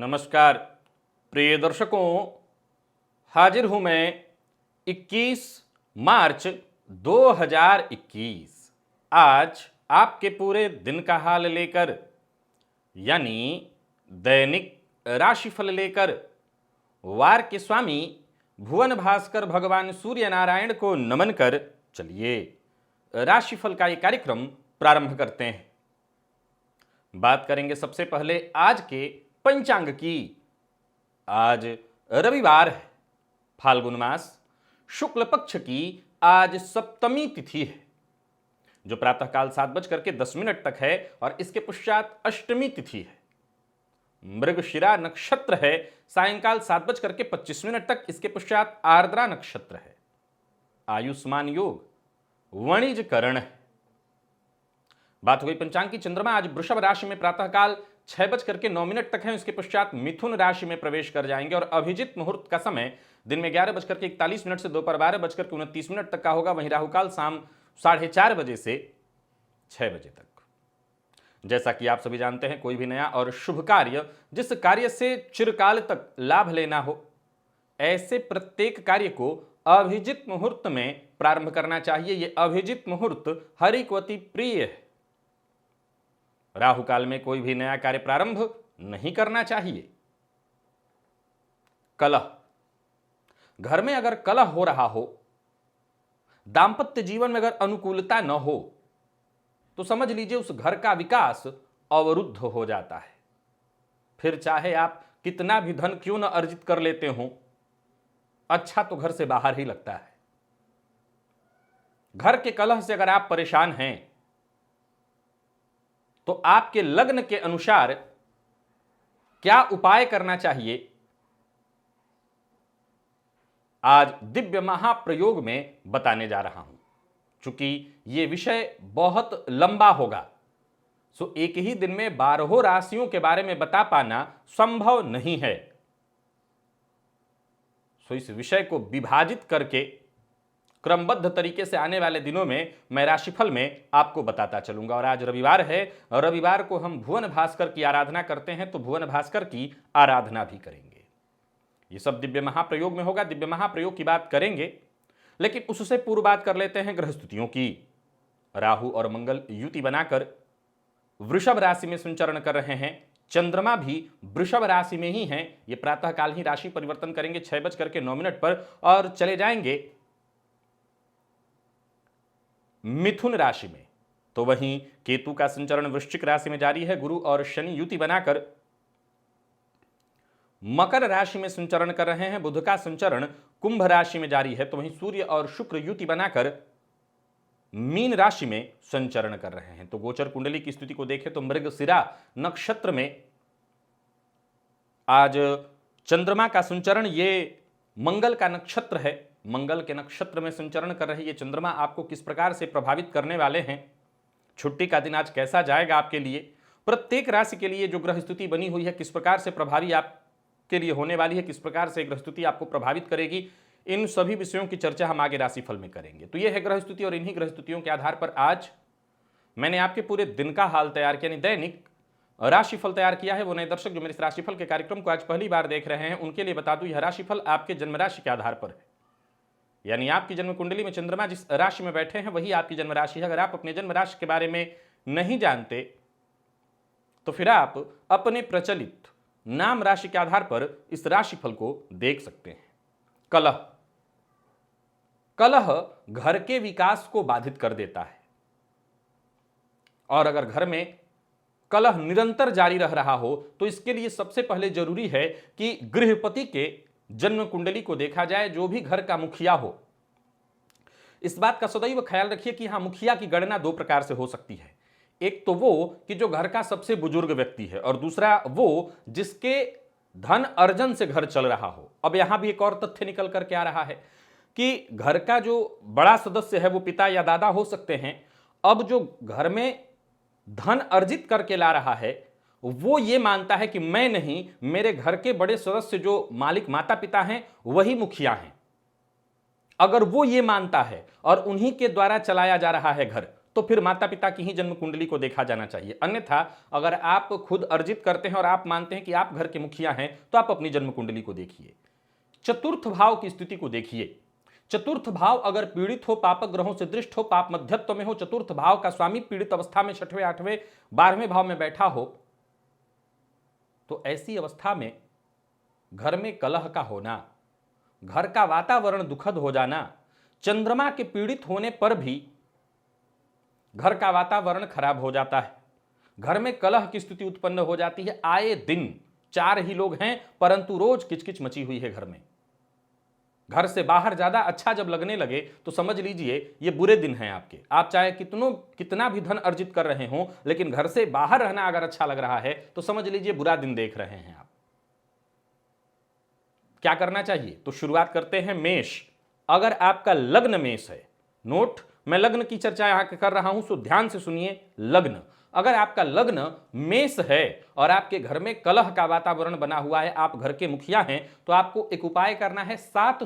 नमस्कार प्रिय दर्शकों, हाजिर हूं मैं 21 मार्च 2021 आज आपके पूरे दिन का हाल लेकर, यानी दैनिक राशिफल लेकर वार के स्वामी भुवन भास्कर भगवान सूर्य नारायण को नमन कर चलिए राशिफल का ये कार्यक्रम प्रारंभ करते हैं। बात करेंगे सबसे पहले आज के पंचांग की। आज रविवार है, फाल्गुन मास शुक्ल पक्ष की आज सप्तमी तिथि है, जो प्रातःकाल 7:10 तक है और इसके पश्चात अष्टमी तिथि है। मृगशिरा नक्षत्र है, सायंकाल 7:25 तक, इसके पश्चात आर्द्रा नक्षत्र है। आयुष्मान योग वणिज करण है। बात हो गई पंचांग की। चंद्रमा आज वृषभ राशि में प्रातःकाल 6:09 तक है, इसके पश्चात मिथुन राशि में प्रवेश कर जाएंगे और अभिजित मुहूर्त का समय दिन में 11:41 से दोपहर 12:29 तक का होगा। वहीं राहुकाल शाम 4:30 बजे से 6 बजे तक। जैसा कि आप सभी जानते हैं, कोई भी नया और शुभ कार्य जिस कार्य से चिरकाल तक लाभ लेना हो, ऐसे प्रत्येक कार्य को अभिजित मुहूर्त में प्रारंभ करना चाहिए। यह अभिजित मुहूर्त हरि को अति प्रिय है। राहु काल में कोई भी नया कार्य प्रारंभ नहीं करना चाहिए। कलह, घर में अगर कलह हो रहा हो, दांपत्य जीवन में अगर अनुकूलता न हो, तो समझ लीजिए उस घर का विकास अवरुद्ध हो जाता है। फिर चाहे आप कितना भी धन क्यों न अर्जित कर लेते हो, अच्छा तो घर से बाहर ही लगता है। घर के कलह से अगर आप परेशान हैं, तो आपके लग्न के अनुसार क्या उपाय करना चाहिए, आज दिव्य महाप्रयोग में बताने जा रहा हूं। चूंकि यह विषय बहुत लंबा होगा, सो एक ही दिन में 12 राशियों के बारे में बता पाना संभव नहीं है। सो इस विषय को विभाजित करके क्रमबद्ध तरीके से आने वाले दिनों में मैं राशिफल में आपको बताता चलूंगा। और आज रविवार है, और रविवार को हम भुवन भास्कर की आराधना करते हैं, तो भुवन भास्कर की आराधना भी करेंगे। ये सब दिव्य महाप्रयोग में होगा। दिव्य महाप्रयोग की बात करेंगे, लेकिन उससे पूर्व बात कर लेते हैं ग्रह स्थितियों की। राहु और मंगल युति बनाकर वृषभ राशि में संचरण कर रहे हैं। चंद्रमा भी वृषभ राशि में ही हैं। ये प्रातःकाल ही राशि परिवर्तन करेंगे 6:09 पर और चले जाएंगे मिथुन राशि में। तो वहीं केतु का संचरण वृश्चिक राशि में जारी है। गुरु और शनि युति बनाकर मकर राशि में संचरण कर रहे हैं। बुध का संचरण कुंभ राशि में जारी है। तो वहीं सूर्य और शुक्र युति बनाकर मीन राशि में संचरण कर रहे हैं। तो गोचर कुंडली की स्थिति को देखें तो मृगशिरा नक्षत्र में आज चंद्रमा का संचरण, ये मंगल का नक्षत्र है। मंगल के नक्षत्र में संचरण कर रहे ये चंद्रमा आपको किस प्रकार से प्रभावित करने वाले हैं, छुट्टी का दिन आज कैसा जाएगा आपके लिए, प्रत्येक राशि के लिए जो ग्रह स्थिति बनी हुई है किस प्रकार से प्रभावी आपके लिए होने वाली है, किस प्रकार से ग्रह स्थिति आपको प्रभावित करेगी, इन सभी विषयों की चर्चा हम आगे राशिफल में करेंगे। तो यह है ग्रह स्थिति, और इन्हीं ग्रह स्थितियों के आधार पर आज मैंने आपके पूरे दिन का हाल तैयार किया, यानी दैनिक राशिफल तैयार किया है। वो नए दर्शक जो मेरे इस राशिफल के कार्यक्रम को आज पहली बार देख रहे हैं, उनके लिए बता दूं, यह राशिफल आपके जन्म राशि के आधार पर है। यानी आपकी जन्म कुंडली में चंद्रमा जिस राशि में बैठे हैं वही आपकी जन्म राशि है। अगर आप अपने जन्म राशि के बारे में नहीं जानते, तो फिर आप अपने प्रचलित नाम राशि के आधार पर इस राशिफल को देख सकते हैं। कलह, कलह घर के विकास को बाधित कर देता है, और अगर घर में कलह निरंतर जारी रह रहा हो, तो इसके लिए सबसे पहले जरूरी है कि गृहपति के जन्म कुंडली को देखा जाए, जो भी घर का मुखिया हो। इस बात का सदैव ख्याल रखिए कि हाँ, मुखिया की गणना दो प्रकार से हो सकती है। एक तो वो कि जो घर का सबसे बुजुर्ग व्यक्ति है, और दूसरा वो जिसके धन अर्जन से घर चल रहा हो। अब यहां भी एक और तथ्य निकल करके आ रहा है कि घर का जो बड़ा सदस्य है वो पिता या दादा हो सकते हैं। अब जो घर में धन अर्जित करके ला रहा है, वो ये मानता है कि मैं नहीं, मेरे घर के बड़े सदस्य जो मालिक माता पिता हैं वही मुखिया हैं। अगर वो ये मानता है और उन्हीं के द्वारा चलाया जा रहा है घर, तो फिर माता पिता की ही जन्म कुंडली को देखा जाना चाहिए। अन्यथा अगर आप खुद अर्जित करते हैं और आप मानते हैं कि आप घर के मुखिया हैं, तो आप अपनी जन्म कुंडली को देखिए, चतुर्थ भाव की स्थिति को देखिए। चतुर्थ भाव अगर पीड़ित हो, पाप ग्रहों से दृष्ट हो, पाप मध्यत्व में हो, चतुर्थ भाव का स्वामी पीड़ित अवस्था में 6वें 8वें 12वें भाव में बैठा हो, तो ऐसी अवस्था में घर में कलह का होना, घर का वातावरण दुखद हो जाना, चंद्रमा के पीड़ित होने पर भी घर का वातावरण खराब हो जाता है, घर में कलह की स्थिति उत्पन्न हो जाती है। आए दिन 4 ही लोग हैं, परंतु रोज किचकिच मची हुई है घर में। घर से बाहर ज्यादा अच्छा जब लगने लगे तो समझ लीजिए ये बुरे दिन हैं आपके। आप चाहे कितना भी धन अर्जित कर रहे हो, लेकिन घर से बाहर रहना अगर अच्छा लग रहा है तो समझ लीजिए बुरा दिन देख रहे हैं आप। क्या करना चाहिए? तो शुरुआत करते हैं मेष। अगर आपका लग्न मेष है, नोट, मैं लग्न की चर्चा यहां कर रहा हूं, सो ध्यान से सुनिए। लग्न, अगर आपका लग्न मेष है और आपके घर में कलह का वातावरण बना हुआ है, आप घर के मुखिया हैं, तो आपको एक उपाय करना है। 7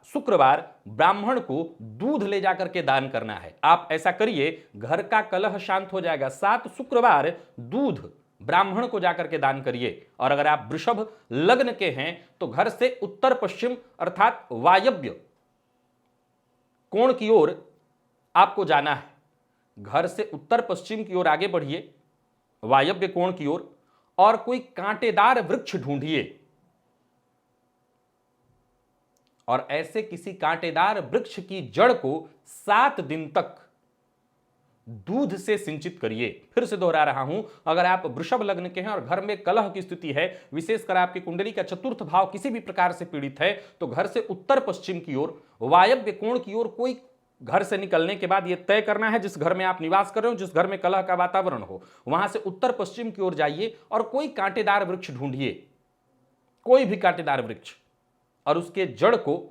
शुक्रवार ब्राह्मण को दूध ले जाकर के दान करना है। आप ऐसा करिए, घर का कलह शांत हो जाएगा। 7 शुक्रवार दूध ब्राह्मण को जाकर के दान करिए। और अगर आप वृषभ लग्न के हैं तो घर से उत्तर पश्चिम अर्थात वायव्य कोण की ओर आपको जाना है। घर से उत्तर पश्चिम की ओर आगे बढ़िए, वायव्य कोण की ओर, और कोई कांटेदार वृक्ष ढूंढिए और ऐसे किसी कांटेदार वृक्ष की जड़ को 7 दिन तक दूध से सिंचित करिए। फिर से दोहरा रहा हूं, अगर आप वृषभ लग्न के हैं और घर में कलह की स्थिति है, विशेषकर आपकी कुंडली का चतुर्थ भाव किसी भी प्रकार से पीड़ित है, तो घर से उत्तर पश्चिम की ओर, वायव्य कोण की ओर, कोई घर से निकलने के बाद यह तय करना है, जिस घर में आप निवास कर रहे हो, जिस घर में कलह का वातावरण हो, वहां से उत्तर पश्चिम की ओर जाइए और कोई कांटेदार वृक्ष ढूंढिए, कोई भी कांटेदार वृक्ष, और उसके जड़ को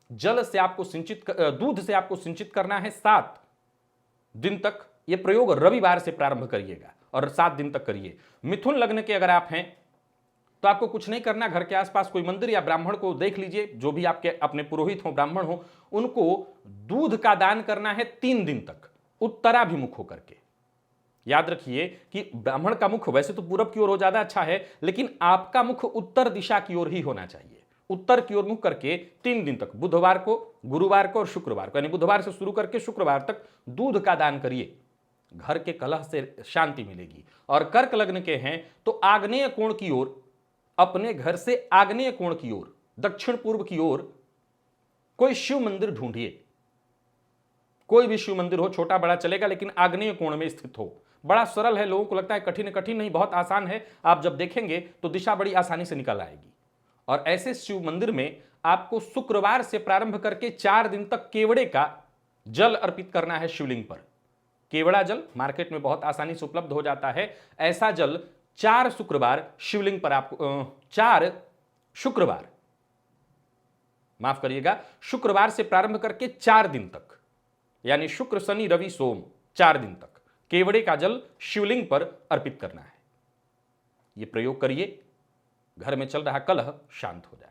जल से आपको दूध से आपको सिंचित करना है 7 दिन तक। यह प्रयोग रविवार से प्रारंभ करिएगा और 7 दिन तक करिए। मिथुन लग्न के अगर आप हैं तो आपको कुछ नहीं करना, घर के आसपास कोई मंदिर या ब्राह्मण को देख लीजिए, जो भी आपके अपने पुरोहित हो, ब्राह्मण हो, उनको दूध का दान करना है 3 दिन तक, उत्तराभिमुख होकर के। याद रखिए कि ब्राह्मण का मुख वैसे तो पूरब की ओर हो ज्यादा अच्छा है, लेकिन आपका मुख उत्तर दिशा की ओर ही होना चाहिए। उत्तर की ओर मुख करके 3 दिन तक, बुधवार को, गुरुवार को और शुक्रवार को, यानी बुधवार से शुरू करके शुक्रवार तक दूध का दान करिए। घर के कलह से शांति मिलेगी। और कर्क लग्न के हैं तो आग्नेय कोण की ओर, अपने घर से आग्नेय कोण की ओर, दक्षिण पूर्व की ओर कोई शिव मंदिर ढूंढिए। कोई भी शिव मंदिर हो, छोटा बड़ा चलेगा, लेकिन आग्नेय कोण में स्थित हो। बड़ा सरल है, लोगों को लगता है कठिन नहीं, बहुत आसान है। आप जब देखेंगे तो दिशा बड़ी आसानी से निकल आएगी। और ऐसे शिव मंदिर में आपको शुक्रवार से प्रारंभ करके 4 दिन तक केवड़े का जल अर्पित करना है शिवलिंग पर। केवड़ा जल मार्केट में बहुत आसानी से उपलब्ध हो जाता है। ऐसा जल 4 शुक्रवार शिवलिंग पर आपको 4 शुक्रवार, माफ करिएगा, शुक्रवार से प्रारंभ करके 4 दिन तक, यानी शुक्र शनि रवि सोम 4 दिन तक केवड़े का जल शिवलिंग पर अर्पित करना है। यह प्रयोग करिए, घर में चल रहा कलह शांत हो जाएगा।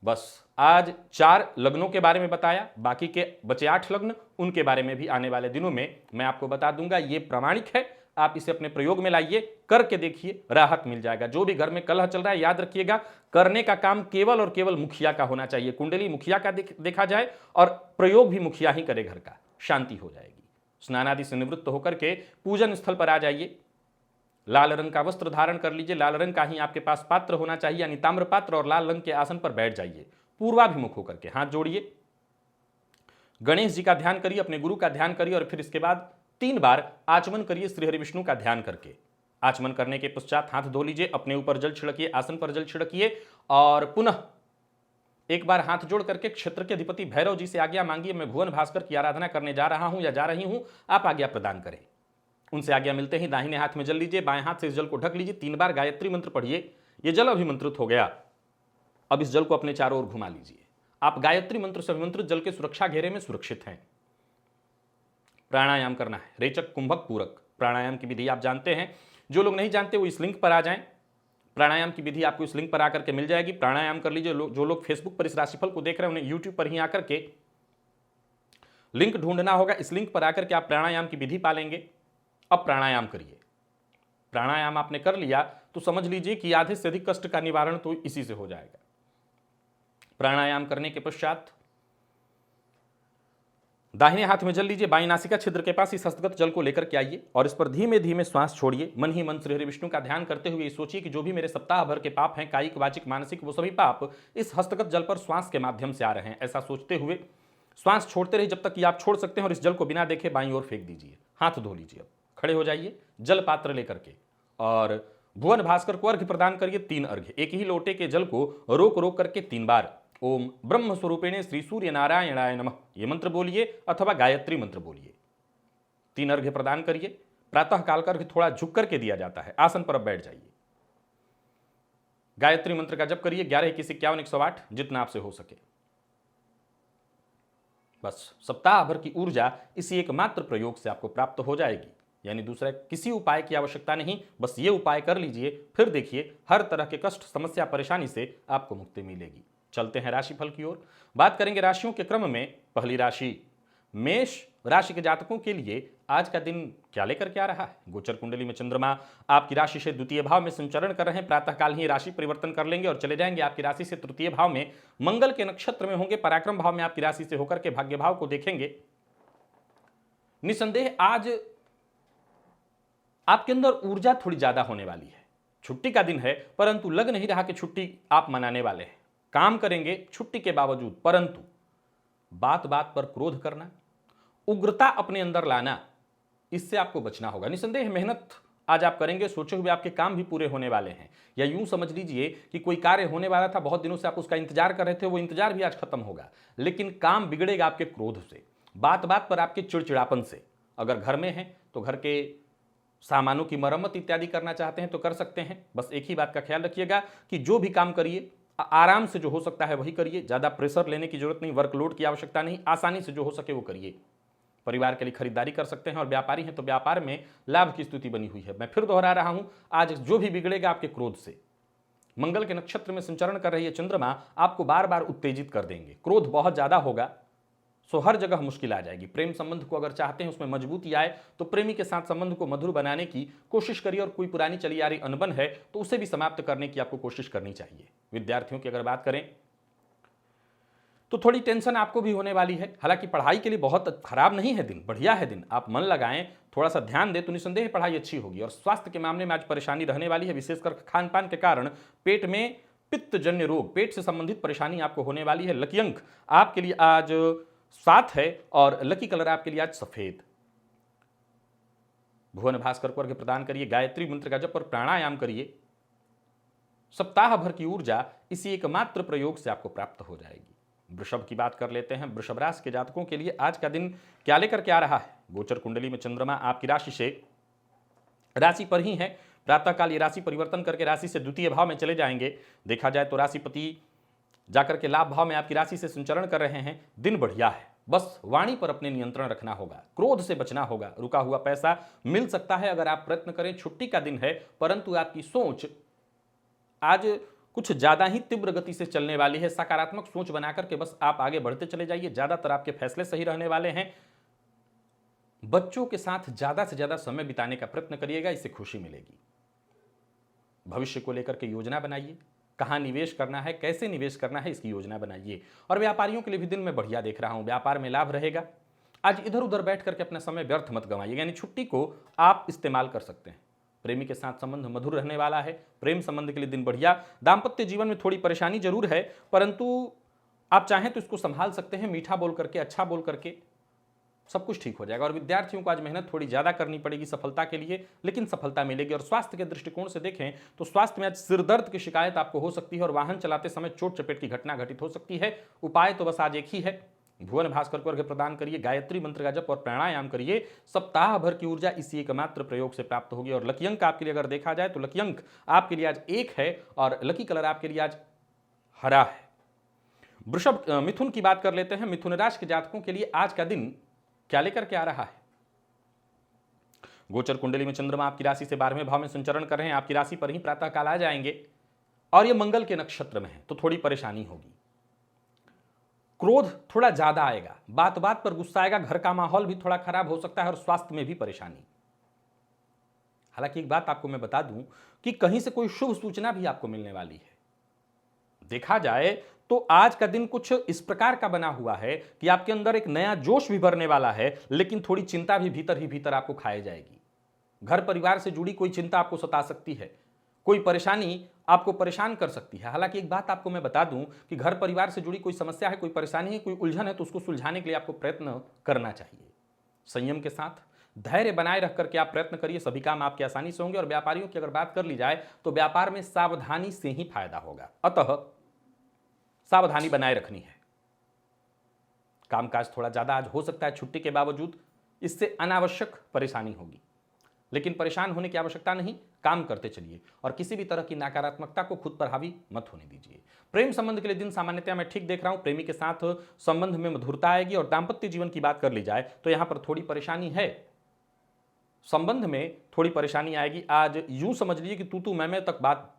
बस आज 4 लग्नों के बारे में बताया, बाकी के बचे 8 लग्न, उनके बारे में भी आने वाले दिनों में मैं आपको बता दूंगा। ये प्रामाणिक है, आप इसे अपने प्रयोग में लाइए, करके देखिए, राहत मिल जाएगा। जो भी घर में कलह चल रहा है, याद रखिएगा, करने का काम केवल और केवल मुखिया का होना चाहिए। कुंडली मुखिया का देखा जाए और प्रयोग भी मुखिया ही करे, घर का शांति हो जाएगी। स्नान आदि से निवृत्त होकर के पूजन स्थल पर आ जाइए, लाल रंग का वस्त्र धारण कर लीजिए, लाल रंग का ही आपके पास पात्र होना चाहिए, यानी ताम्र पात्र, और लाल रंग के आसन पर बैठ जाइए, पूर्वाभिमुख होकर के हाथ जोड़िए, गणेश जी का ध्यान करिए, अपने गुरु का ध्यान करिए, और फिर इसके बाद 3 बार आचमन करिए श्री हरि विष्णु का ध्यान करके। आचमन करने के पश्चात हाथ धो लीजिए, अपने ऊपर जल छिड़किए, आसन पर जल छिड़किए, और पुनः एक बार हाथ जोड़ करके क्षेत्र के अधिपति भैरव जी से आज्ञा मांगिए, मैं भुवन भास्कर की आराधना करने जा रहा हूं या जा रही हूं, आप आज्ञा प्रदान करें। उनसे आज्ञा मिलते ही दाहिने हाथ में जल लीजिए, बाएं हाथ से इस जल को ढक लीजिए, 3 बार गायत्री मंत्र पढ़िए। यह जल अभिमंत्रित हो गया, अब इस जल को अपने चारों ओर घुमा लीजिए। आप गायत्री मंत्र से अभिमंत्रित जल के सुरक्षा घेरे में सुरक्षित हैं। प्राणायाम करना है, रेचक कुंभक पूरक प्राणायाम की विधि आप जानते हैं। जो लोग नहीं जानते वो इस लिंक पर आ जाएं, प्राणायाम की विधि आपको इस लिंक पर आकर के मिल जाएगी, प्राणायाम कर लीजिए। जो लोग फेसबुक पर इस राशिफल को देख रहे हैं, उन्हें यूट्यूब पर ही आकर के लिंक ढूंढना होगा, इस लिंक पर आकर के आप प्राणायाम की विधि पालेंगे। अब प्राणायाम करिए। प्राणायाम आपने कर लिया तो समझ लीजिए कि आधे से अधिक कष्ट का निवारण तो इसी से हो जाएगा। प्राणायाम करने के पश्चात दाहिने हाथ में जल लीजिए, बाईं नासिका छिद्र के पास इस हस्तगत जल को लेकर के आइए और इस पर धीमे धीमे श्वास छोड़िए। मन ही मन श्री हरि विष्णु का ध्यान करते हुए सोचिए कि जो भी मेरे सप्ताह भर के पाप हैं, कायिक वाचिक मानसिक, वो सभी पाप इस हस्तगत जल पर श्वास के माध्यम से आ रहे हैं। ऐसा सोचते हुए श्वास छोड़ते रहिए जब तक कि आप छोड़ सकते हैं और इस जल को बिना देखे बाईं ओर फेंक दीजिए। हाथ धो लीजिए। अब खड़े हो जाइए जल पात्र लेकर के और भुवन भास्कर को अर्घ्य प्रदान करिए। 3 अर्घ्य। एक ही लोटे के जल को रोक रोक करके 3 बार ओम ब्रह्म स्वरूपिणे श्री सूर्य नारायणाय नमः ये मंत्र बोलिए अथवा गायत्री मंत्र बोलिए। 3 अर्घ्य प्रदान करिए। प्रातः काल का अर्घ्य थोड़ा झुक करके दिया जाता है। आसन पर अब बैठ जाइए। गायत्री मंत्र का जप करिए 11 21 51 108 जितना आपसे हो सके। बस सप्ताह भर की ऊर्जा इसी एकमात्र प्रयोग से आपको प्राप्त हो जाएगी, यानी दूसरा किसी उपाय की आवश्यकता नहीं। बस ये उपाय कर लीजिए, फिर देखिए हर तरह के कष्ट समस्या परेशानी से आपको मुक्ति मिलेगी। चलते हैं राशिफल की ओर। बात करेंगे राशियों के क्रम में। पहली राशि मेष राशि के जातकों के लिए आज का दिन क्या लेकर के आ रहा है। गोचर कुंडली में चंद्रमा आपकी राशि से द्वितीय भाव में संचरण कर रहे हैं। प्रातःकाल ही राशि परिवर्तन कर लेंगे और चले जाएंगे आपकी राशि से तृतीय भाव में। मंगल के नक्षत्र में होंगे, पराक्रम भाव में आपकी राशि से होकर के भाग्य भाव को देखेंगे। निसंदेह आज आपके अंदर ऊर्जा थोड़ी ज्यादा होने वाली है। छुट्टी का दिन है परंतु लग नहीं रहा कि छुट्टी आप मनाने वाले हैं। काम करेंगे छुट्टी के बावजूद, परंतु बात बात पर क्रोध करना, उग्रता अपने अंदर लाना, इससे आपको बचना होगा। निसंदेह मेहनत आज आप करेंगे, सोचे हुए आपके काम भी पूरे होने वाले हैं। या यूं समझ लीजिए कि कोई कार्य होने वाला था, बहुत दिनों से आप उसका इंतजार कर रहे थे, वो इंतजार भी आज खत्म होगा। लेकिन काम बिगड़ेगा आपके क्रोध से, बात बात पर आपके चिड़चिड़ापन से। अगर घर में है तो घर के सामानों की मरम्मत इत्यादि करना चाहते हैं तो कर सकते हैं। बस एक ही बात का ख्याल रखिएगा कि जो भी काम करिए आराम से जो हो सकता है वही करिए। ज्यादा प्रेशर लेने की जरूरत नहीं, वर्कलोड की आवश्यकता नहीं, आसानी से जो हो सके वो करिए। परिवार के लिए खरीदारी कर सकते हैं और व्यापारी हैं तो व्यापार में लाभ की स्थिति बनी हुई है। मैं फिर दोहरा रहा हूं, आज जो भी बिगड़ेगा आपके क्रोध से। मंगल के नक्षत्र में संचरण कर रही है चंद्रमा आपको बार बार उत्तेजित कर देंगे। क्रोध बहुत ज्यादा होगा, सो हर जगह मुश्किल आ जाएगी। प्रेम संबंध को अगर चाहते हैं उसमें मजबूती आए तो प्रेमी के साथ संबंध को मधुर बनाने की कोशिश करिए और कोई पुरानी चली आ रही अनबन है तो उसे भी समाप्त करने की आपको कोशिश करनी चाहिए। विद्यार्थियों की अगर बात करें तो थोड़ी टेंशन आपको भी होने वाली है। हालांकि पढ़ाई के लिए बहुत खराब नहीं है दिन, बढ़िया है दिन। आप मन लगाएं, थोड़ा सा ध्यान दें तो निसंदेह पढ़ाई अच्छी होगी। और स्वास्थ्य के मामले में आज परेशानी रहने वाली है, विशेषकर खान पान के कारण पेट में पित्तजन्य रोग, पेट से संबंधित परेशानी आपको होने वाली है। लकी अंक आपके लिए आज 7 है और लकी कलर आपके लिए आज सफेद। भुवन भास्कर को अर्घ्य प्रदान करिए, गायत्री मंत्र का जप और प्राणायाम करिए। सप्ताह भर की ऊर्जा इसी एकमात्र प्रयोग से आपको प्राप्त हो जाएगी। वृषभ की बात कर लेते हैं। वृषभ राशि के जातकों के लिए आज का दिन क्या लेकर के आ रहा है। गोचर कुंडली में चंद्रमा आपकी राशि से राशि पर ही है। प्रातःकाल ये राशि परिवर्तन करके राशि से द्वितीय भाव में चले जाएंगे। देखा जाए तो राशिपति जाकर के लाभ भाव में आपकी राशि से संचरण कर रहे हैं। दिन बढ़िया है, बस वाणी पर अपने नियंत्रण रखना होगा, क्रोध से बचना होगा। रुका हुआ पैसा मिल सकता है अगर आप प्रयत्न करें। छुट्टी का दिन है परंतु आपकी सोच आज कुछ ज्यादा ही तीव्र गति से चलने वाली है। सकारात्मक सोच बनाकर के बस आप आगे बढ़ते चले जाइए। ज्यादातर आपके फैसले सही रहने वाले हैं। बच्चों के साथ ज्यादा से ज्यादा समय बिताने का प्रयत्न करिएगा, इससे खुशी मिलेगी। भविष्य को लेकर के योजना बनाइए, कहाँ निवेश करना है, कैसे निवेश करना है, इसकी योजना बनाइए। और व्यापारियों के लिए भी दिन में बढ़िया देख रहा हूं, व्यापार में लाभ रहेगा। आज इधर उधर बैठ करके अपना समय व्यर्थ मत गंवाइए, यानी छुट्टी को आप इस्तेमाल कर सकते हैं। प्रेमी के साथ संबंध मधुर रहने वाला है। प्रेम संबंध के लिए दिन बढ़िया। दाम्पत्य जीवन में थोड़ी परेशानी जरूर है परंतु आप चाहें तो इसको संभाल सकते हैं। मीठा बोल करके, अच्छा बोल करके सब कुछ ठीक हो जाएगा। और विद्यार्थियों को आज मेहनत थोड़ी ज्यादा करनी पड़ेगी सफलता के लिए, लेकिन सफलता मिलेगी। और स्वास्थ्य के दृष्टिकोण से देखें तो स्वास्थ्य में आज सिर दर्द की शिकायत आपको हो सकती है और वाहन चलाते समय चोट चपेट की घटना घटित हो सकती है। उपाय तो बस आज एक ही है, भुवन भास्कर को अर्घ्य प्रदान करिए, गायत्री मंत्र का जप और प्राणायाम करिए। सप्ताह भर की ऊर्जा इसी एकमात्र प्रयोग से प्राप्त होगी। और लकी अंक आपके लिए अगर देखा जाए तो लकी अंक आपके लिए आज 1 है और लकी कलर आपके लिए आज हरा है। मिथुन की बात कर लेते हैं। मिथुन राशि के जातकों के लिए आज का दिन क्या लेकर के आ रहा है। गोचर कुंडली में चंद्रमा आपकी राशि से 12वें भाव में संचरण कर रहे हैं। आपकी राशि पर ही प्रातः काल आ जाएंगे और ये मंगल के नक्षत्र में है तो थोड़ी परेशानी होगी। क्रोध थोड़ा ज्यादा आएगा, बात बात पर गुस्सा आएगा, घर का माहौल भी थोड़ा खराब हो सकता है और स्वास्थ्य में भी परेशानी। हालांकि एक बात आपको मैं बता दूं कि कहीं से कोई शुभ सूचना भी आपको मिलने वाली है। देखा जाए तो आज का दिन कुछ इस प्रकार का बना हुआ है कि आपके अंदर एक नया जोश भी भरने वाला है, लेकिन थोड़ी चिंता भी भीतर ही भीतर आपको खाए जाएगी। घर परिवार से जुड़ी कोई चिंता आपको सता सकती है, कोई परेशानी आपको परेशान कर सकती है। हालांकि एक बात आपको मैं बता दूं कि घर परिवार से जुड़ी कोई समस्या है, कोई परेशानी है, कोई उलझन है, तो उसको सुलझाने के लिए आपको प्रयत्न करना चाहिए। संयम के साथ धैर्य बनाए रख करके आप प्रयत्न करिए, सभी काम आपके आसानी से होंगे। और व्यापारियों की अगर बात कर ली जाए तो व्यापार में सावधानी से ही फायदा होगा, अतः सावधानी बनाए रखनी है। कामकाज थोड़ा ज्यादा आज हो सकता है, छुट्टी के बावजूद इससे अनावश्यक परेशानी होगी, लेकिन परेशान होने की आवश्यकता नहीं, काम करते चलिए और किसी भी तरह की नकारात्मकता को खुद पर हावी मत होने दीजिए। प्रेम संबंध के लिए दिन सामान्यतः मैं ठीक देख रहा हूं, प्रेमी के साथ संबंध में मधुरता आएगी। और दाम्पत्य जीवन की बात कर ली जाए तो यहां पर थोड़ी परेशानी है, संबंध में थोड़ी परेशानी आएगी। आज यूं समझ लीजिए कि तू मैं तक बात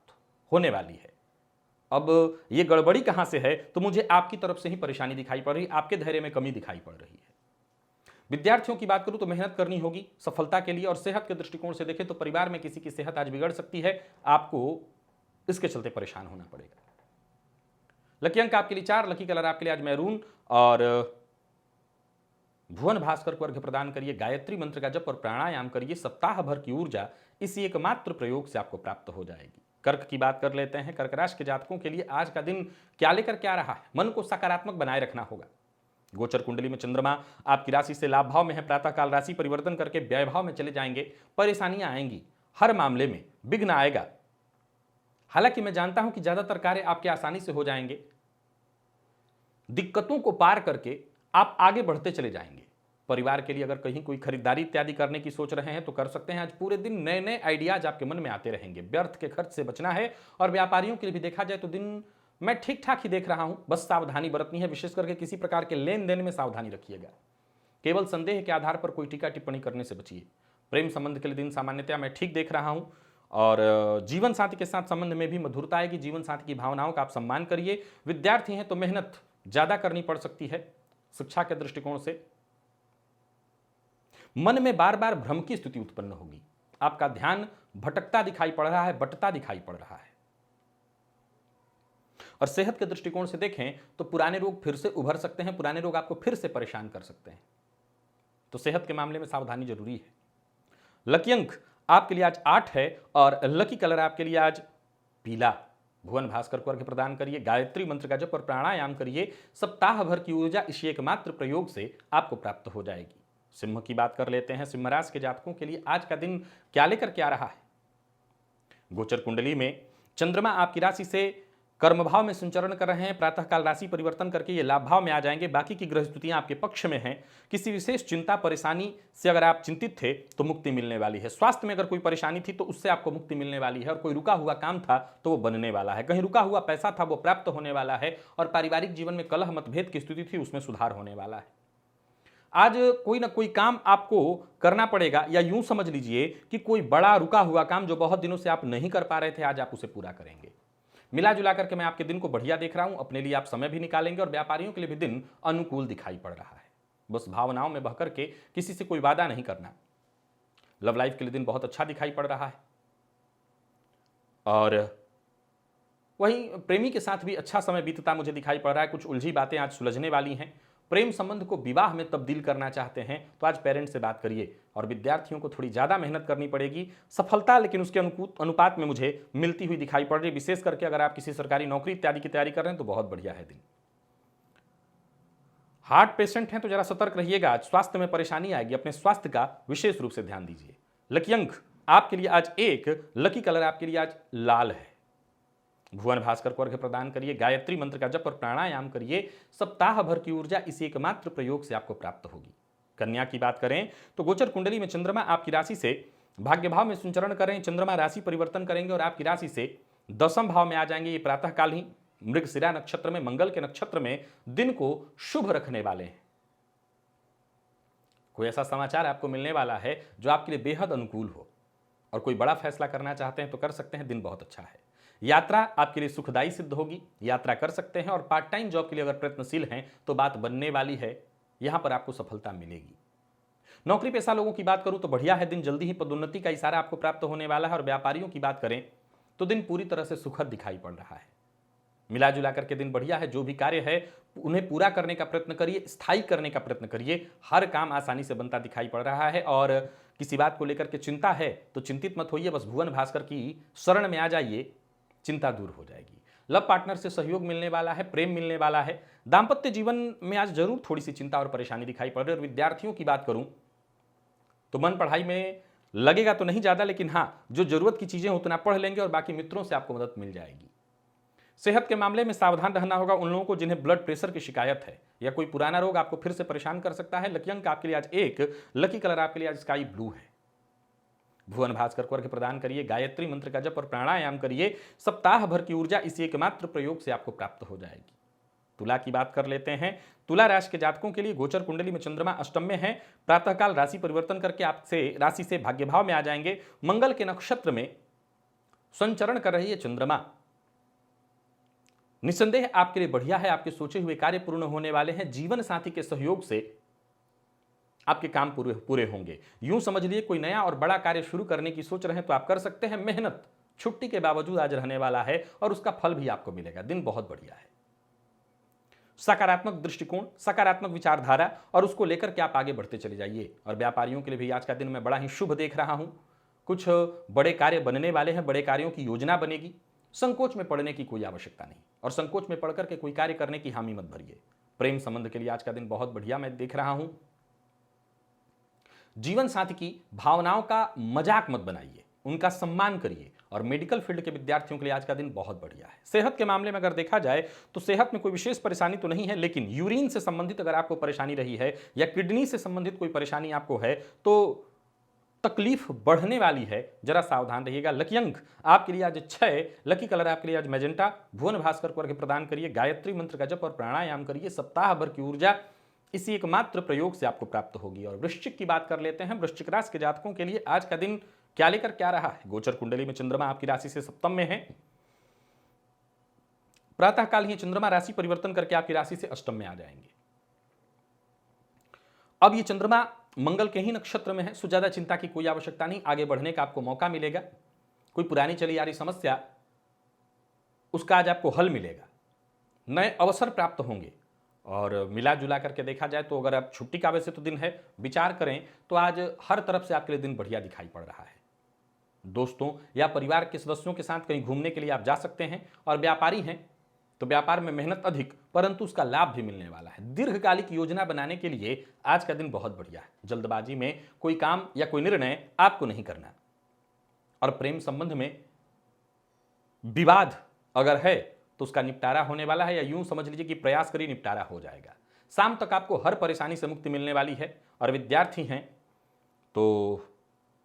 होने वाली है। अब ये गड़बड़ी कहां से है, तो मुझे आपकी तरफ से ही परेशानी दिखाई पड़ रही, आपके धैर्य में कमी दिखाई पड़ रही है। विद्यार्थियों की बात करूं तो मेहनत करनी होगी सफलता के लिए। और सेहत के दृष्टिकोण से देखें तो परिवार में किसी की सेहत आज बिगड़ सकती है, आपको इसके चलते परेशान होना पड़ेगा। लकी अंक आपके लिए 4, लकी कलर आपके लिए आज मैरून और भुवन भास्कर को अर्घ्य प्रदान करिए, गायत्री मंत्र का जप और प्राणायाम करिए। सप्ताह भर की ऊर्जा इसी एकमात्र प्रयोग से आपको प्राप्त हो जाएगी। कर्क की बात कर लेते हैं। कर्क राशि के जातकों के लिए आज का दिन क्या लेकर क्या रहा है, मन को सकारात्मक बनाए रखना होगा। गोचर कुंडली में चंद्रमा आपकी राशि से लाभ भाव में है, प्रातःकाल राशि परिवर्तन करके व्यय भाव में चले जाएंगे। परेशानियां आएंगी, हर मामले में विघ्न आएगा। हालांकि मैं जानता हूं कि ज्यादातर कार्य आपके आसानी से हो जाएंगे, दिक्कतों को पार करके आप आगे बढ़ते चले जाएंगे। परिवार के लिए अगर कहीं कोई खरीदारी इत्यादि करने की सोच रहे हैं तो कर सकते हैं। आज पूरे दिन नए नए आइडियाज आपके मन में आते रहेंगे। व्यर्थ के खर्च से बचना है। और व्यापारियों के लिए भी देखा जाए तो दिन मैं ठीक ठाक ही देख रहा हूं, बस सावधानी बरतनी है। विशेष करके किसी प्रकार के लेन देन में सावधानी रखिएगा। केवल संदेह के आधार पर कोई टीका टिप्पणी करने से बचिए। प्रेम संबंध के लिए दिन सामान्यतया मैं ठीक देख रहा हूं। और जीवन साथी के साथ संबंध में भी मधुरता आएगी। जीवन साथी की भावनाओं का आप सम्मान करिए। विद्यार्थी हैं तो मेहनत ज्यादा करनी पड़ सकती है। शिक्षा के दृष्टिकोण से मन में बार बार भ्रम की स्थिति उत्पन्न होगी। आपका ध्यान भटकता दिखाई पड़ रहा है, बंटता दिखाई पड़ रहा है। और सेहत के दृष्टिकोण से देखें तो पुराने रोग फिर से उभर सकते हैं, पुराने रोग आपको फिर से परेशान कर सकते हैं। तो सेहत के मामले में सावधानी जरूरी है। लकी अंक आपके लिए आज 8 है और लकी कलर आपके लिए आज पीला। भुवन भास्कर को अर्घ्य प्रदान करिए, गायत्री मंत्र का जप और प्राणायाम करिए। सप्ताह भर की ऊर्जा इसी एकमात्र प्रयोग से आपको प्राप्त हो जाएगी। सिंह की बात कर लेते हैं। सिंह राशि के जातकों के लिए आज का दिन क्या लेकर क्या रहा है। गोचर कुंडली में चंद्रमा आपकी राशि से कर्म भाव में संचरण कर रहे हैं। प्रातःकाल राशि परिवर्तन करके ये लाभ भाव में आ जाएंगे। बाकी की ग्रह स्थितियां आपके पक्ष में हैं। किसी विशेष चिंता परेशानी से अगर आप चिंतित थे तो मुक्ति मिलने वाली है। स्वास्थ्य में अगर कोई परेशानी थी तो उससे आपको मुक्ति मिलने वाली है। और कोई रुका हुआ काम था तो वो बनने वाला है। कहीं रुका हुआ पैसा था वो प्राप्त होने वाला है। और पारिवारिक जीवन में कलह मतभेद की स्थिति थी उसमें सुधार होने वाला है। आज कोई ना कोई काम आपको करना पड़ेगा, या यूं समझ लीजिए कि कोई बड़ा रुका हुआ काम जो बहुत दिनों से आप नहीं कर पा रहे थे, आज आप उसे पूरा करेंगे। मिला जुला करके मैं आपके दिन को बढ़िया देख रहा हूं। अपने लिए आप समय भी निकालेंगे और व्यापारियों के लिए भी दिन अनुकूल दिखाई पड़ रहा है। बस भावनाओं में बह करके किसी से कोई वादा नहीं करना। लव लाइफ के लिए दिन बहुत अच्छा दिखाई पड़ रहा है। और वहीं प्रेमी के साथ भी अच्छा समय बीतता मुझे दिखाई पड़ रहा है। कुछ उलझी बातें आज सुलझने वाली हैं। प्रेम संबंध को विवाह में तब्दील करना चाहते हैं तो आज पेरेंट्स से बात करिए। और विद्यार्थियों को थोड़ी ज़्यादा मेहनत करनी पड़ेगी। सफलता लेकिन उसके अनुपात में मुझे मिलती हुई दिखाई पड़ रही। विशेष करके अगर आप किसी सरकारी नौकरी इत्यादि की तैयारी कर रहे हैं तो बहुत बढ़िया है दिन। हार्ट पेशेंट हैं तो जरा सतर्क रहिएगा। आज स्वास्थ्य में परेशानी आएगी, अपने स्वास्थ्य का विशेष रूप से ध्यान दीजिए। लकी अंक आपके लिए आज 1, लकी कलर आपके लिए आज लाल है। भुवन भास्कर को अर्घ्य प्रदान करिए, गायत्री मंत्र का जप और प्राणायाम करिए। सप्ताह भर की ऊर्जा इसी एकमात्र प्रयोग से आपको प्राप्त होगी। कन्या की बात करें तो गोचर कुंडली में चंद्रमा आपकी राशि से भाग्य भाव में संचरण करें। चंद्रमा राशि परिवर्तन करेंगे और आपकी राशि से 10वें भाव में आ जाएंगे। ये प्रातःकाल ही मृगशिरा नक्षत्र में, मंगल के नक्षत्र में दिन को शुभ रखने वाले हैं। कोई ऐसा समाचार आपको मिलने वाला है जो आपके लिए बेहद अनुकूल हो। और कोई बड़ा फैसला करना चाहते हैं तो कर सकते हैं, दिन बहुत अच्छा है। यात्रा आपके लिए सुखदायी सिद्ध होगी, यात्रा कर सकते हैं और पार्ट टाइम जॉब के लिए अगर प्रयत्नशील हैं तो बात बनने वाली है, यहां पर आपको सफलता मिलेगी। नौकरी पेशा लोगों की बात करूं तो बढ़िया है, दिन जल्दी ही पदोन्नति का इशारा आपको प्राप्त होने वाला है। और व्यापारियों की बात करें तो दिन पूरी तरह से सुखद दिखाई पड़ रहा है। मिला जुला करके दिन बढ़िया है। जो भी कार्य है उन्हें पूरा करने का प्रयत्न करिए, स्थायी करने का प्रयत्न करिए। हर काम आसानी से बनता दिखाई पड़ रहा है। और किसी बात को लेकर के चिंता है तो चिंतित मत होइए, बस भुवन भास्कर की शरण में आ जाइए, चिंता दूर हो जाएगी। लव पार्टनर से सहयोग मिलने वाला है, प्रेम मिलने वाला है। दाम्पत्य जीवन में आज जरूर थोड़ी सी चिंता और परेशानी दिखाई पड़ रही है। और विद्यार्थियों की बात करूं तो मन पढ़ाई में लगेगा तो नहीं ज्यादा, लेकिन हां, जो जरूरत की चीजें उतना पढ़ लेंगे और बाकी मित्रों से आपको मदद मिल जाएगी। सेहत के मामले में सावधान रहना होगा उन लोगों को जिन्हें ब्लड प्रेशर की शिकायत है या कोई पुराना रोग आपको फिर से परेशान कर सकता है। लकी अंक आपके लिए आज 1, लकी कलर आपके लिए आज स्काई ब्लू है। भुवन भास्कर को अर्घ्य प्रदान करिए, गायत्री मंत्र का जप और प्राणायाम करिए। सप्ताह भर की ऊर्जा इसी एकमात्र प्रयोग से आपको प्राप्त हो जाएगी। तुला की बात कर लेते हैं। तुला राशि के जातकों के लिए गोचर कुंडली में चंद्रमा अष्टम में है। प्रातःकाल राशि परिवर्तन करके आपसे राशि से भाग्य भाव में आ जाएंगे। मंगल के नक्षत्र में संचरण कर रही है चंद्रमा। निसंदेह आपके लिए बढ़िया है, आपके सोचे हुए कार्य पूर्ण होने वाले हैं। जीवन साथी के सहयोग से आपके काम पूरे होंगे। यूं समझ लिए कोई नया और बड़ा कार्य शुरू करने की सोच रहे हैं तो आप कर सकते हैं। मेहनत छुट्टी के बावजूद आज रहने वाला है और उसका फल भी आपको मिलेगा। दिन बहुत बढ़िया है। सकारात्मक दृष्टिकोण, सकारात्मक विचारधारा और उसको लेकर के आप आगे बढ़ते चले जाइए। और व्यापारियों के लिए भी आज का दिन मैं बड़ा ही शुभ देख रहा हूं। कुछ बड़े कार्य बनने वाले हैं, बड़े कार्यों की योजना बनेगी। संकोच में पड़ने की कोई आवश्यकता नहीं और संकोच में पड़ करके कोई कार्य करने की हामी मत भरिए। प्रेम संबंध के लिए आज का दिन बहुत बढ़िया मैं देख रहा हूं। जीवन साथी की भावनाओं का मजाक मत बनाइए, उनका सम्मान करिए। और मेडिकल फील्ड के विद्यार्थियों के लिए आज का दिन बहुत बढ़िया है। सेहत के मामले में अगर देखा जाए तो सेहत में कोई विशेष परेशानी तो नहीं है, लेकिन यूरिन से संबंधित अगर आपको परेशानी रही है या किडनी से संबंधित कोई परेशानी आपको है तो तकलीफ बढ़ने वाली है, जरा सावधान रहिएगा। लकी अंक आपके लिए आज 6, लकी कलर आपके लिए आज मैजेंटा। भुवन भास्कर को अर्घ्य प्रदान करिए, गायत्री मंत्र का जप और प्राणायाम करिए। सप्ताह भर की ऊर्जा इसी एकमात्र प्रयोग से आपको प्राप्त होगी। और वृश्चिक की बात कर लेते हैं। वृश्चिक राशि के जातकों के लिए आज का दिन क्या लेकर क्या रहा है। गोचर कुंडली में चंद्रमा आपकी राशि से सप्तम में है। प्रातःकाल ही चंद्रमा राशि परिवर्तन करके आपकी राशि से अष्टम में आ जाएंगे। अब ये चंद्रमा मंगल के ही नक्षत्र में है, सो ज्यादा चिंता की कोई आवश्यकता नहीं। आगे बढ़ने का आपको मौका मिलेगा। कोई पुरानी चली आ रही समस्या, उसका आज आपको हल मिलेगा। नए अवसर प्राप्त होंगे। और मिला जुला करके देखा जाए तो अगर आप छुट्टी का वैसे तो दिन है, विचार करें तो आज हर तरफ से आपके लिए दिन बढ़िया दिखाई पड़ रहा है। दोस्तों या परिवार के सदस्यों के साथ कहीं घूमने के लिए आप जा सकते हैं। और व्यापारी हैं तो व्यापार में मेहनत अधिक, परंतु उसका लाभ भी मिलने वाला है। दीर्घकालिक योजना बनाने के लिए आज का दिन बहुत बढ़िया है। जल्दबाजी में कोई काम या कोई निर्णय आपको नहीं करना। और प्रेम संबंध में विवाद अगर है तो उसका निपटारा होने वाला है, या यूं समझ लीजिए कि प्रयास करिए निपटारा हो जाएगा। शाम तक आपको हर परेशानी से मुक्ति मिलने वाली है। और विद्यार्थी हैं तो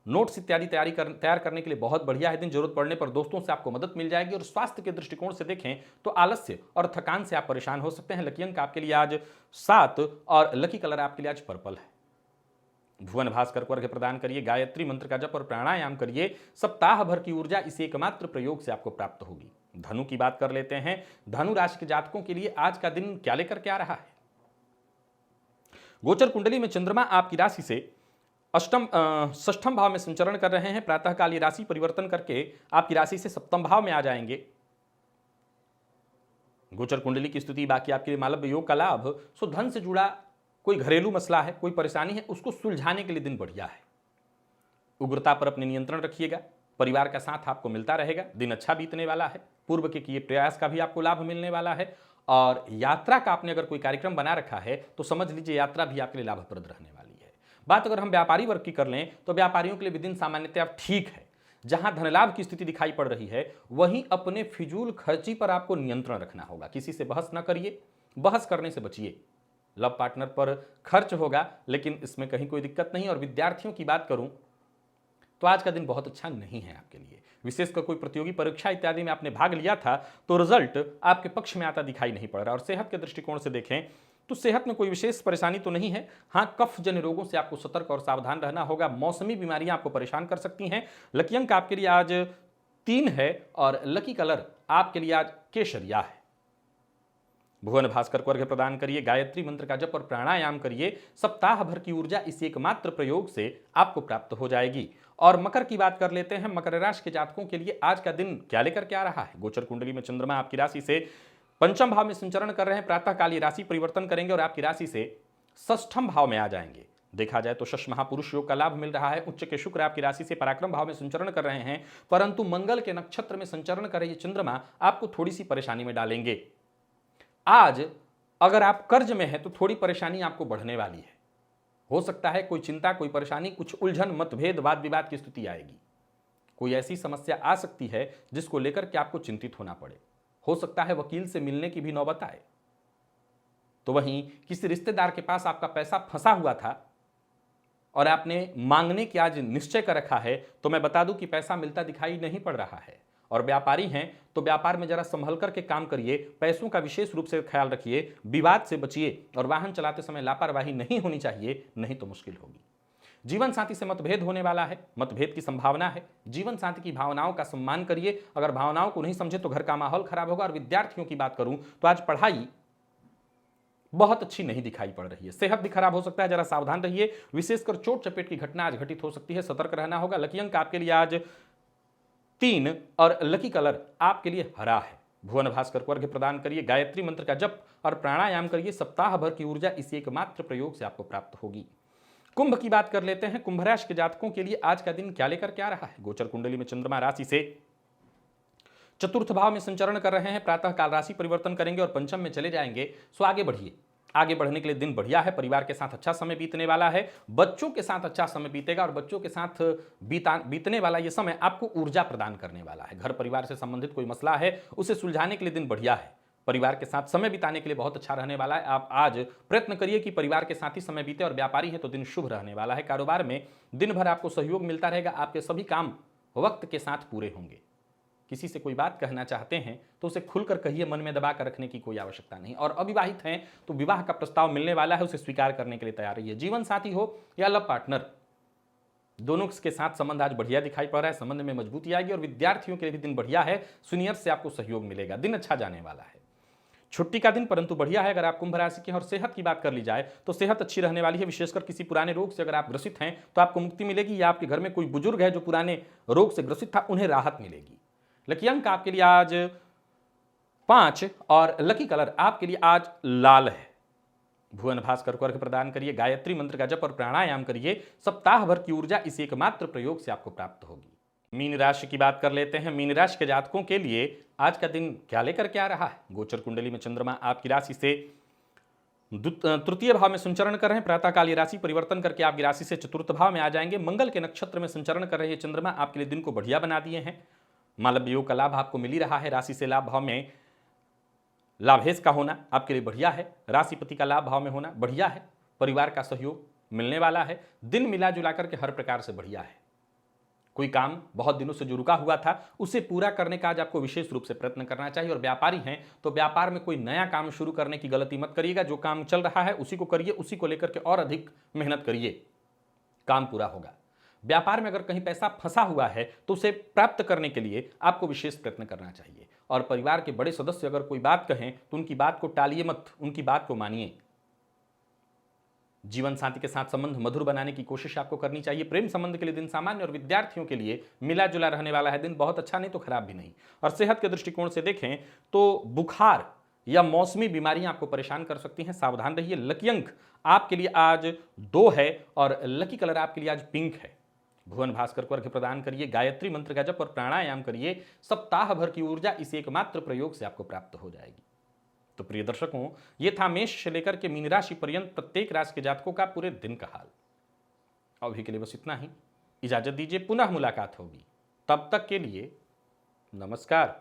नोट्स इत्यादि तैयार करने के लिए बहुत बढ़िया है दिन। जरूरत पड़ने पर दोस्तों से आपको मदद मिल जाएगी। और स्वास्थ्य के दृष्टिकोण से देखें तो आलस्य और थकान से आप परेशान हो सकते हैं। लकी अंक आपके लिए आज 7 और लकी कलर आपके लिए आज पर्पल है। भुवन भास्कर को अर्घ्य प्रदान करिए, गायत्री मंत्र का जप और प्राणायाम करिए। सप्ताह भर की ऊर्जा इसी एकमात्र प्रयोग से आपको प्राप्त होगी। धनु की बात कर लेते हैं। धनु राशि के जातकों के लिए आज का दिन क्या लेकर के आ रहा है। गोचर कुंडली में चंद्रमा आपकी राशि से षष्ठम भाव में संचरण कर रहे हैं। प्रातःकाल ये राशि परिवर्तन करके आपकी राशि से सप्तम भाव में आ जाएंगे। गोचर कुंडली की स्थिति बाकी आपके लिए मालव्य योग का लाभ। सो धन से जुड़ा कोई घरेलू मसला है, कोई परेशानी है, उसको सुलझाने के लिए दिन बढ़िया है। उग्रता पर अपने नियंत्रण रखिएगा। परिवार का साथ आपको मिलता रहेगा। दिन अच्छा बीतने वाला है। पूर्व के किए प्रयास का भी आपको लाभ मिलने वाला है। और यात्रा का आपने अगर कोई कार्यक्रम बना रखा है तो समझ लीजिए यात्रा भी आपके लिए लाभप्रद रहने वाली है। बात अगर हम व्यापारी वर्ग की कर लें तो व्यापारियों के लिए भी दिन सामान्यतः ठीक है। जहां धनलाभ की स्थिति दिखाई पड़ रही है वहीं अपने फिजूल खर्ची पर आपको नियंत्रण रखना होगा। किसी से बहस ना करिए, बहस करने से बचिए। लव पार्टनर पर खर्च होगा लेकिन इसमें कहीं कोई दिक्कत नहीं। और विद्यार्थियों की बात करूं तो आज का दिन बहुत अच्छा नहीं है आपके लिए। विशेषकर कोई प्रतियोगी परीक्षा इत्यादि में आपने भाग लिया था तो रिजल्ट आपके पक्ष में आता दिखाई नहीं पड़ रहा। और सेहत के दृष्टिकोण से देखें तो सेहत में कोई विशेष परेशानी तो नहीं है। हाँ, कफ जन्य रोगों से आपको सतर्क और सावधान रहना होगा। मौसमी बीमारियां आपको परेशान कर सकती हैं। लकी अंक आपके लिए आज 3 है और लकी कलर आपके लिए आज केसरिया है। भुवन भास्कर को अर्घ्य प्रदान करिए, गायत्री मंत्र का जप और प्राणायाम करिए। सप्ताह भर की ऊर्जा इस एकमात्र प्रयोग से आपको प्राप्त हो जाएगी। और मकर की बात कर लेते हैं। मकर राशि के जातकों के लिए आज का दिन क्या लेकर के आ रहा है। गोचर कुंडली में चंद्रमा आपकी राशि से पंचम भाव में संचरण कर रहे हैं। प्रातःकाल ये राशि परिवर्तन करेंगे और आपकी राशि से षष्ठम भाव में आ जाएंगे। देखा जाए तो शश महापुरुष योग का लाभ मिल रहा है। उच्च के शुक्र आपकी राशि से पराक्रम भाव में संचरण कर रहे हैं, परंतु मंगल के नक्षत्र में संचरण कर रहे चंद्रमा आपको थोड़ी सी परेशानी में डालेंगे। आज अगर आप कर्ज में हैं तो थोड़ी परेशानी आपको बढ़ने वाली है। हो सकता है कोई चिंता, कोई परेशानी, कुछ उलझन, मतभेद, वाद विवाद की स्थिति आएगी। कोई ऐसी समस्या आ सकती है जिसको लेकर के आपको चिंतित होना पड़े। हो सकता है वकील से मिलने की भी नौबत आए। तो वहीं किसी रिश्तेदार के पास आपका पैसा फंसा हुआ था और आपने मांगने की आज निश्चय कर रखा है, तो मैं बता दूं कि पैसा मिलता दिखाई नहीं पड़ रहा है। और व्यापारी हैं तो व्यापार में जरा संभल करके काम करिए, पैसों का विशेष रूप से ख्याल रखिए, विवाद से बचिए और वाहन चलाते समय लापरवाही नहीं होनी चाहिए, नहीं तो मुश्किल होगी। जीवन साथी से मतभेद होने वाला है, मतभेद की संभावना है। जीवन साथी की भावनाओं का सम्मान करिए। अगर भावनाओं को नहीं समझे तो घर का माहौल खराब होगा। और विद्यार्थियों की बात करूं तो आज पढ़ाई बहुत अच्छी नहीं दिखाई पड़ रही है। सेहत भी खराब हो सकता है, जरा सावधान रहिए। विशेषकर चोट चपेट की घटना आज घटित हो सकती है, सतर्क रहना होगा। लकी अंक आपके लिए आज 3 और लकी कलर आपके लिए हरा है। भुवन भास्कर को अर्घ्य प्रदान करिए, गायत्री मंत्र का जप और प्राणायाम करिए। सप्ताह भर की ऊर्जा इसी एकमात्र प्रयोग से आपको प्राप्त होगी। कुंभ की बात कर लेते हैं। कुंभ राशि के जातकों के लिए आज का दिन क्या लेकर के आ रहा है। गोचर कुंडली में चंद्रमा राशि से चतुर्थ भाव में संचरण कर रहे हैं। प्रातः काल राशि परिवर्तन करेंगे और पंचम में चले जाएंगे। सो आगे बढ़िए। आगे बढ़ने के लिए दिन बढ़िया है। परिवार के साथ अच्छा समय बीतने वाला है। बच्चों के साथ अच्छा समय बीतेगा और बच्चों के साथ बीतने वाला ये समय आपको ऊर्जा प्रदान करने वाला है। घर परिवार से संबंधित कोई मसला है उसे सुलझाने के लिए दिन बढ़िया है। परिवार के साथ समय बिताने के लिए बहुत अच्छा रहने वाला है। आप आज प्रयत्न करिए कि परिवार के साथ ही समय बीते। और व्यापारी है तो दिन शुभ रहने वाला है। कारोबार में दिन भर आपको सहयोग मिलता रहेगा। आपके सभी काम वक्त के साथ पूरे होंगे। किसी से कोई बात कहना चाहते हैं तो उसे खुलकर कहिए, मन में दबा कर रखने की कोई आवश्यकता नहीं। और अविवाहित हैं तो विवाह का प्रस्ताव मिलने वाला है, उसे स्वीकार करने के लिए तैयार रहिए। जीवन साथी हो या लव पार्टनर, दोनों के साथ संबंध आज बढ़िया दिखाई पड़ रहा है। संबंध में मजबूती आएगी और विद्यार्थियों के लिए भी दिन बढ़िया है। सीनियर से आपको सहयोग मिलेगा। दिन अच्छा जाने वाला है। छुट्टी का दिन परंतु बढ़िया है। अगर आप कुंभ राशि के हैं और सेहत की बात कर ली जाए तो सेहत अच्छी रहने वाली है। विशेषकर किसी पुराने रोग से अगर आप ग्रसित हैं तो आपको मुक्ति मिलेगी, या आपके घर में कोई बुजुर्ग है जो पुराने रोग से ग्रसित था, उन्हें राहत मिलेगी। लकी अंक आपके लिए आज 5 और लकी कलर आपके लिए आज लाल है। भुवन भास्कर को अर्घ्य प्रदान करिए, गायत्री मंत्र का जप और प्राणायाम करिए। सप्ताह भर की ऊर्जा इस एकमात्र प्रयोग से आपको प्राप्त होगी। मीन राशि की बात कर लेते हैं। मीन राशि के जातकों के लिए आज का दिन क्या लेकर के आ रहा है। गोचर कुंडली में चंद्रमा आपकी राशि से तृतीय भाव में संचरण कर रहे हैं। प्रातःकाल ये राशि परिवर्तन करके आपकी राशि से चतुर्थ भाव में आ जाएंगे। मंगल के नक्षत्र में संचरण कर रहे हैं चंद्रमा आपके लिए दिन को बढ़िया बना दिए हैं। मालव्य योग का लाभ आपको मिल ही रहा है। राशि से लाभ भाव में लाभेश का होना आपके लिए बढ़िया है। राशिपति का लाभ भाव में होना बढ़िया है। परिवार का सहयोग मिलने वाला है। दिन मिला जुला करके हर प्रकार से बढ़िया है। कोई काम बहुत दिनों से जो रुका हुआ था उसे पूरा करने का आज आपको विशेष रूप से प्रयत्न करना चाहिए। और व्यापारी हैं तो व्यापार में कोई नया काम शुरू करने की गलती मत करिएगा। जो काम चल रहा है उसी को करिए, उसी को लेकर के और अधिक मेहनत करिए, काम पूरा होगा। व्यापार में अगर कहीं पैसा फंसा हुआ है तो उसे प्राप्त करने के लिए आपको विशेष प्रयत्न करना चाहिए। और परिवार के बड़े सदस्य अगर कोई बात कहें तो उनकी बात को टालिए मत, उनकी बात को मानिए। जीवन साथी के साथ संबंध मधुर बनाने की कोशिश आपको करनी चाहिए। प्रेम संबंध के लिए दिन सामान्य और विद्यार्थियों के लिए मिला जुला रहने वाला है। दिन बहुत अच्छा नहीं तो खराब भी नहीं। और सेहत के दृष्टिकोण से देखें तो बुखार या मौसमी बीमारियां आपको परेशान कर सकती हैं, सावधान रहिए। लकी अंक आपके लिए आज 2 है और लकी कलर आपके लिए आज पिंक है। भुवन भास्कर को अर्घ्य प्रदान करिए, गायत्री मंत्र का जप और प्राणायाम करिए। सप्ताह भर की ऊर्जा इस एकमात्र प्रयोग से आपको प्राप्त हो जाएगी। तो प्रिय दर्शकों, ये था मेष से लेकर के मीन राशि पर्यंत प्रत्येक राशि के जातकों का पूरे दिन का हाल। अभी के लिए बस इतना ही। इजाजत दीजिए, पुनः मुलाकात होगी। तब तक के लिए नमस्कार।